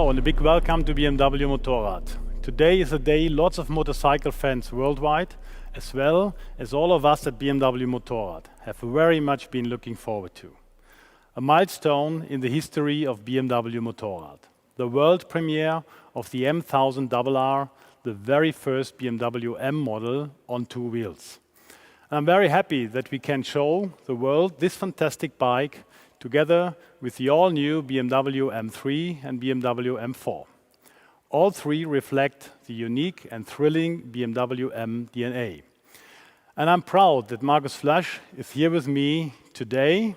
Hello and a big welcome to BMW Motorrad. Today is a day lots of motorcycle fans worldwide, as well as all of us at BMW Motorrad, have very much been looking forward to. A milestone in the history of BMW Motorrad. The world premiere of the M1000RR, the very first BMW M model on two wheels. I'm very happy that we can show the world this fantastic bike together with the all-new BMW M3 and BMW M4. All three reflect the unique and thrilling BMW M DNA. And I'm proud that Markus Flasch is here with me today.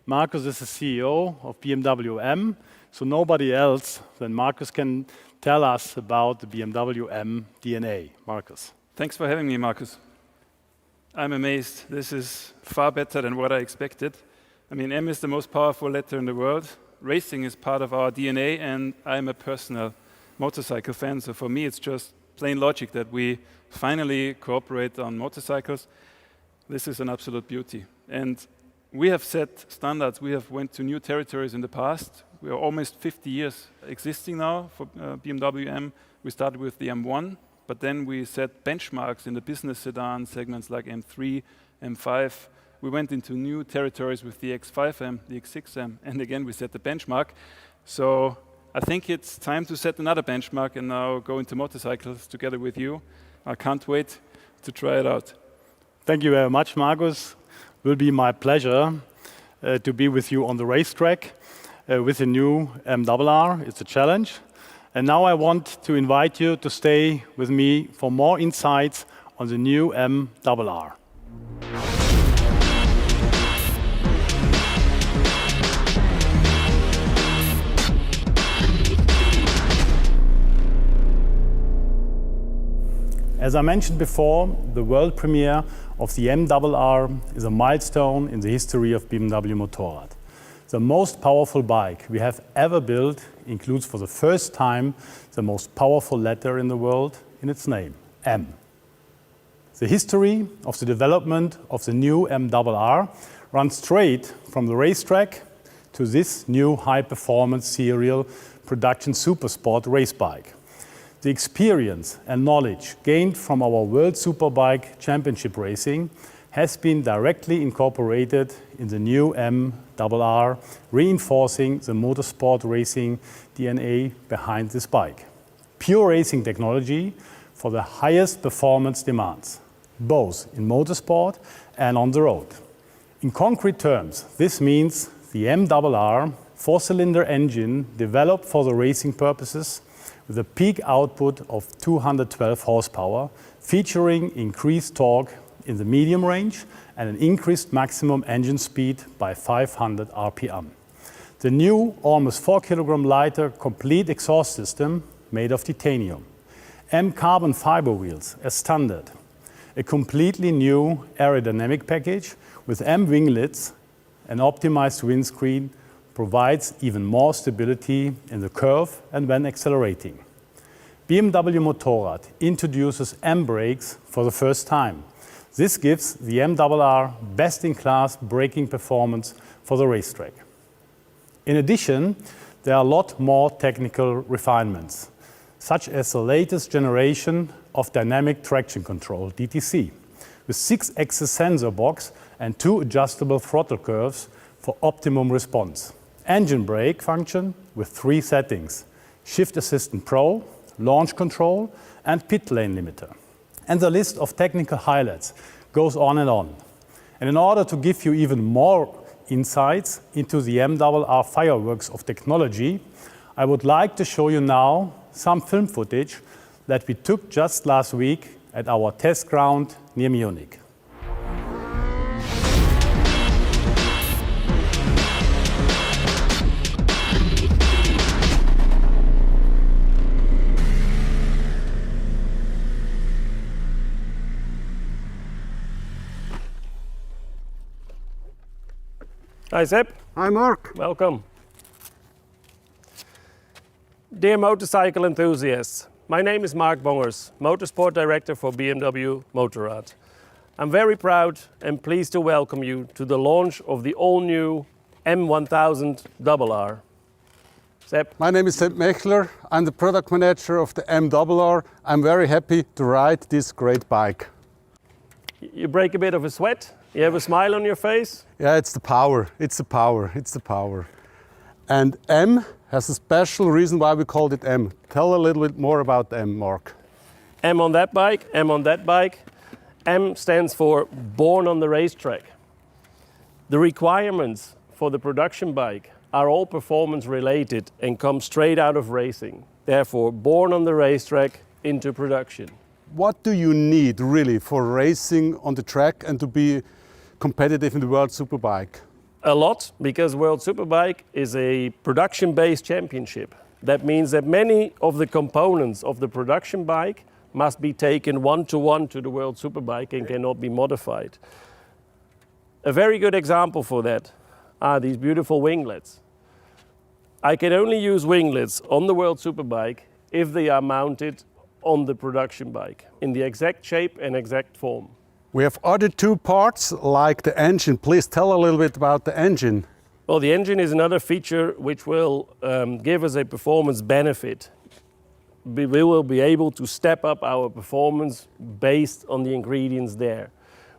Markus is the CEO of BMW M, so nobody else than Markus can tell us about the BMW M DNA. Markus. Thanks for having me, Markus. I'm amazed. This is far better than what I expected. I mean, M is the most powerful letter in the world. Racing is part of our DNA, and I'm a personal motorcycle fan. So for me, it's just plain logic that we finally cooperate on motorcycles. This is an absolute beauty. And we have set standards. We have went to new territories in the past. We are almost 50 years existing now for BMW M. We started with the M1, but then we set benchmarks in the business sedan segments like M3, M5. We went into new territories with the X5M, the X6M, and again we set the benchmark. So I think it's time to set another benchmark and now go into motorcycles together with you. I can't wait to try it out. Thank you very much, Markus. It will be my pleasure to be with you on the racetrack with the new M00RR. It's a challenge. And now I want to invite you to stay with me for more insights on the new M00RR. As I mentioned before, the world premiere of the M00RR is a milestone in the history of BMW Motorrad. The most powerful bike we have ever built includes for the first time the most powerful letter in the world in its name, M. The history of the development of the new M00RR runs straight from the racetrack to this new high-performance serial production supersport race bike. The experience and knowledge gained from our World Superbike Championship racing has been directly incorporated in the new M00RR, reinforcing the motorsport racing DNA behind this bike. Pure racing technology for the highest performance demands, both in motorsport and on the road. In concrete terms, this means the M00RR four-cylinder engine developed for the racing purposes with a peak output of 212 horsepower, featuring increased torque in the medium range and an increased maximum engine speed by 500 RPM. The new, almost 4 kilogram lighter, complete exhaust system made of titanium. M carbon fiber wheels as standard. A completely new aerodynamic package with M winglets, an optimized windscreen, provides even more stability in the curve and when accelerating. BMW Motorrad introduces M brakes for the first time. This gives the M00RR best-in-class braking performance for the racetrack. In addition, there are a lot more technical refinements, such as the latest generation of dynamic traction control, DTC, with 6-axis sensor box and 2 adjustable throttle curves for optimum response. Engine brake function with 3 settings: Shift Assistant Pro, Launch Control, and Pit Lane Limiter. And the list of technical highlights goes on and on. And in order to give you even more insights into the M00RR fireworks of technology, I would like to show you now some film footage that we took just last week at our test ground near Munich. Hi Sepp. Hi Mark. Welcome. Dear motorcycle enthusiasts, my name is Mark Bongers, Motorsport Director for BMW Motorrad. I'm very proud and pleased to welcome you to the launch of the all-new M1000RR. Sepp. My name is Sepp Mechler. I'm the product manager of the M1000RR. I'm very happy to ride this great bike. You break a bit of a sweat. You have a smile on your face. Yeah, it's the power. It's the power. It's the power. And M has a special reason why we called it M. Tell a little bit more about M, Mark. M on that bike, M on that bike. M stands for born on the racetrack. The requirements for the production bike are all performance related and come straight out of racing. Therefore, born on the racetrack into production. What do you need really for racing on the track and to be competitive in the World Superbike? A lot, because World Superbike is a production-based championship. That means that many of the components of the production bike must be taken one-to-one to the World Superbike and cannot be modified. A very good example for that are these beautiful winglets. I can only use winglets on the World Superbike if they are mounted on the production bike in the exact shape and exact form. We have other two parts like the engine. Please tell a little bit about the engine. Well, the engine is another feature which will give us a performance benefit. We will be able to step up our performance based on the ingredients there.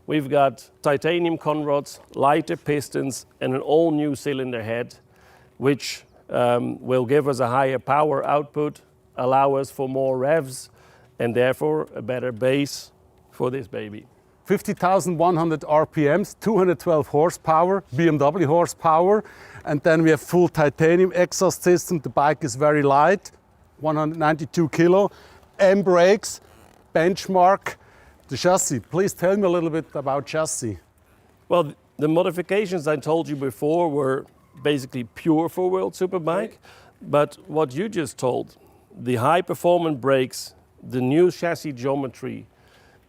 We've got titanium conrods, lighter pistons and an all new cylinder head which will give us a higher power output, allow us for more revs and therefore a better base for this baby. 50,100 RPMs, 212 horsepower, BMW horsepower, and then we have full titanium exhaust system. The bike is very light, 192 kilo, M brakes, benchmark. The chassis, please tell me a little bit about chassis. Well, the modifications I told you before were basically pure for World Superbike, but what you just told, the high performance brakes, the new chassis geometry,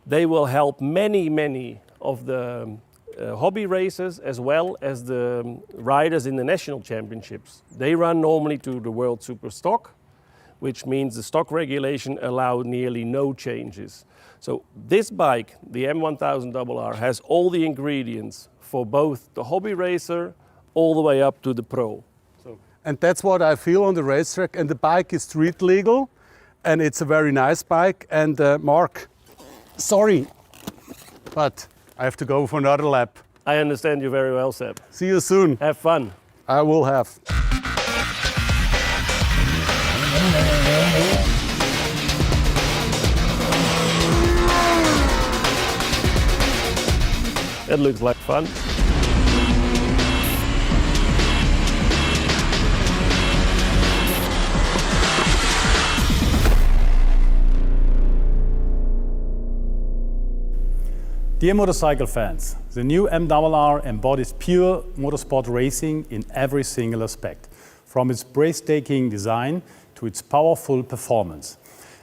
they will help many of the hobby racers as well as the riders in the national championships. They run normally to the World Super Stock, which means the stock regulation allows nearly no changes. So this bike, the M1000RR, has all the ingredients for both the hobby racer all the way up to the pro. And that's what I feel on the racetrack. And the bike is street legal, and it's a very nice bike. And Mark, sorry, but I have to go for another lap. I understand you very well, Sepp. See you soon. Have fun. I will have. That looks like fun. Dear motorcycle fans, the new M1000RR embodies pure motorsport racing in every single aspect, from its breathtaking design to its powerful performance.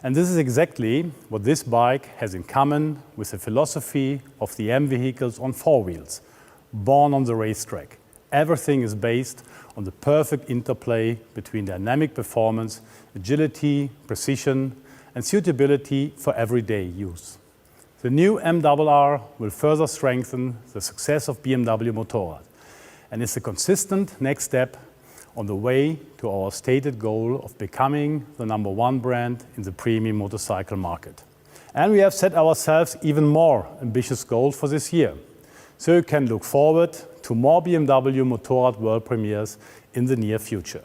And this is exactly what this bike has in common with the philosophy of the M vehicles on four wheels. Born on the racetrack, everything is based on the perfect interplay between dynamic performance, agility, precision, and suitability for everyday use. The new M1000RR will further strengthen the success of BMW Motorrad and is a consistent next step on the way to our stated goal of becoming the #1 brand in the premium motorcycle market. And we have set ourselves even more ambitious goals for this year, so you can look forward to more BMW Motorrad world premieres in the near future.